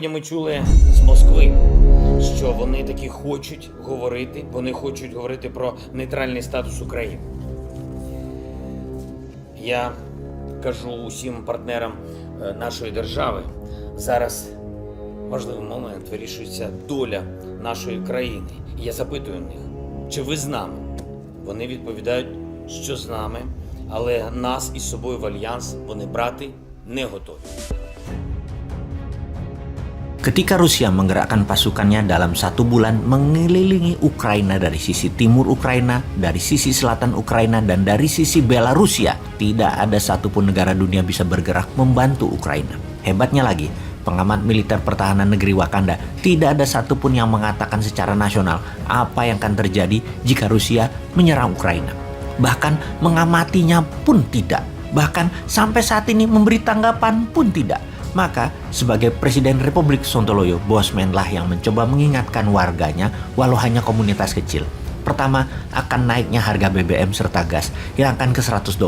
Ми чули з Москви, що вони таки хочуть говорити про нейтральний статус України. Я кажу усім партнерам нашої держави, зараз важливий момент, вирішується доля нашої країни. І я запитую них, чи ви з нами? Вони відповідають, що з нами, але нас із собою в альянс вони брати не готові. Ketika Rusia menggerakkan pasukannya dalam 1 bulan mengelilingi Ukraina dari sisi timur Ukraina, dari sisi selatan Ukraina, dan dari sisi Belarusia, tidak ada satupun negara dunia bisa bergerak membantu Ukraina. Hebatnya lagi, pengamat militer pertahanan negeri Wakanda, tidak ada satupun yang mengatakan secara nasional apa yang akan terjadi jika Rusia menyerang Ukraina. Bahkan mengamatinya pun tidak. Bahkan sampai saat ini memberi tanggapan pun tidak. Maka sebagai Presiden Republik Sontoloyo, Bosman lah yang mencoba mengingatkan warganya walau hanya komunitas kecil. Pertama, akan naiknya harga BBM serta gas yang akan ke $100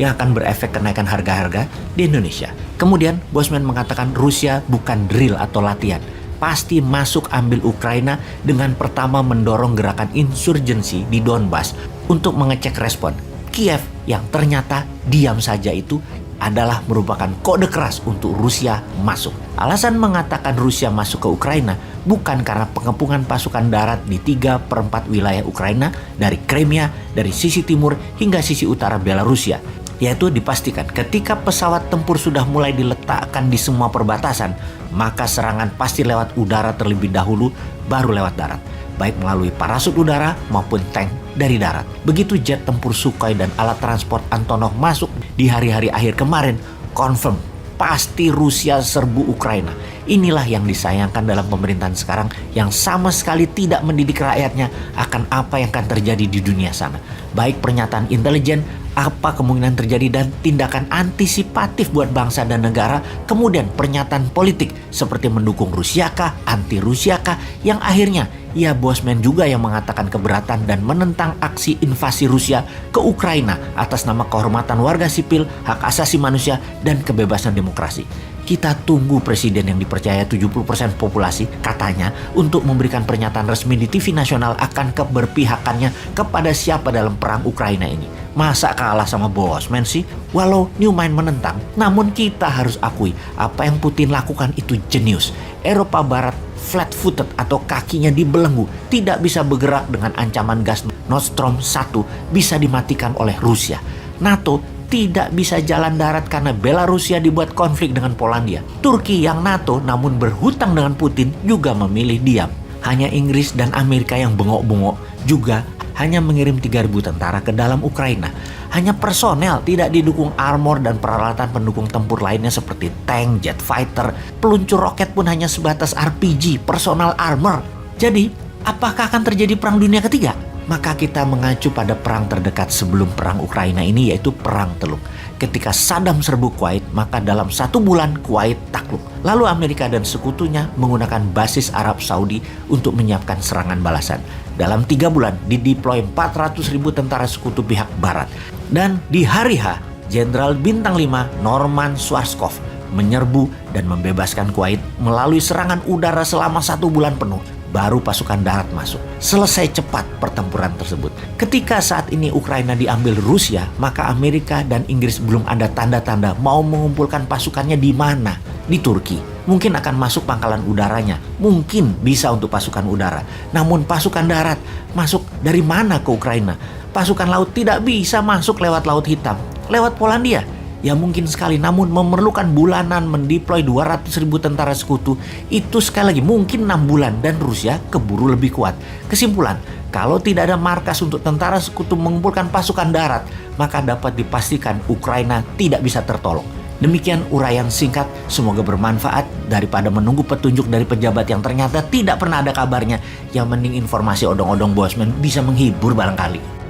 yang akan berefek kenaikan harga-harga di Indonesia. Kemudian Bosman mengatakan Rusia bukan drill atau latihan. Pasti masuk ambil Ukraina dengan pertama mendorong gerakan insurgensi di Donbas untuk mengecek respon. Kiev yang ternyata diam saja itu adalah merupakan kode keras untuk Rusia masuk. Alasan mengatakan Rusia masuk ke Ukraina bukan karena pengepungan pasukan darat di 3/4 wilayah Ukraina dari Crimea, dari sisi timur hingga sisi utara Belarusia. Yaitu dipastikan ketika pesawat tempur sudah mulai diletakkan di semua perbatasan, maka serangan pasti lewat udara terlebih dahulu, baru lewat darat. Baik melalui parasut udara maupun tank dari darat. Begitu jet tempur Sukhoi dan alat transport Antonov masuk di hari-hari akhir kemarin, confirm pasti Rusia serbu Ukraina. Inilah yang disayangkan dalam pemerintahan sekarang yang sama sekali tidak mendidik rakyatnya akan apa yang akan terjadi di dunia sana. Baik pernyataan intelijen, apa kemungkinan terjadi dan tindakan antisipatif buat bangsa dan negara, kemudian pernyataan politik seperti mendukung Rusia kah, anti Rusia kah, yang akhirnya ya Bosman juga yang mengatakan keberatan dan menentang aksi invasi Rusia ke Ukraina atas nama kehormatan warga sipil, hak asasi manusia, dan kebebasan demokrasi. Kita tunggu presiden yang dipercaya 70% populasi katanya untuk memberikan pernyataan resmi di TV nasional akan keberpihakannya kepada siapa dalam perang Ukraina ini. Masa kalah sama Bosman sih? Walau Newman menentang, namun kita harus akui apa yang Putin lakukan itu jenius. Eropa Barat flat-footed atau kakinya dibelenggu, tidak bisa bergerak dengan ancaman gas Nord Stream 1 bisa dimatikan oleh Rusia. NATO tidak bisa jalan darat karena Belarusia dibuat konflik dengan Polandia. Turki yang NATO namun berhutang dengan Putin juga memilih diam. Hanya Inggris dan Amerika yang bengok-bengok juga hanya mengirim 3.000 tentara ke dalam Ukraina. Hanya personel, tidak didukung armor dan peralatan pendukung tempur lainnya seperti tank, jet fighter, peluncur roket pun hanya sebatas RPG, personal armor. Jadi, apakah akan terjadi perang dunia ketiga? Maka kita mengacu pada perang terdekat sebelum perang Ukraina ini, yaitu Perang Teluk. Ketika Saddam serbu Kuwait, maka dalam 1 bulan Kuwait takluk. Lalu Amerika dan sekutunya menggunakan basis Arab Saudi untuk menyiapkan serangan balasan. Dalam 3 bulan dideploy 400.000 tentara sekutu pihak barat. Dan di hari H, Jenderal Bintang 5 Norman Schwarzkopf menyerbu dan membebaskan Kuwait melalui serangan udara selama 1 bulan penuh. Baru pasukan darat masuk. Selesai cepat pertempuran tersebut. Ketika saat ini Ukraina diambil Rusia, maka Amerika dan Inggris belum ada tanda-tanda mau mengumpulkan pasukannya di mana. Di Turki. Mungkin akan masuk pangkalan udaranya. Mungkin bisa untuk pasukan udara. Namun pasukan darat masuk dari mana ke Ukraina? Pasukan laut tidak bisa masuk lewat Laut Hitam. Lewat Polandia. Ya mungkin sekali, namun memerlukan bulanan mendeploy 200.000 tentara sekutu. Itu sekali lagi mungkin 6 bulan dan Rusia keburu lebih kuat. Kesimpulan, kalau tidak ada markas untuk tentara sekutu mengumpulkan pasukan darat, maka dapat dipastikan Ukraina tidak bisa tertolong. Demikian uraian singkat, semoga bermanfaat daripada menunggu petunjuk dari pejabat yang ternyata tidak pernah ada kabarnya. Yang mending informasi odong-odong Bosman bisa menghibur barangkali.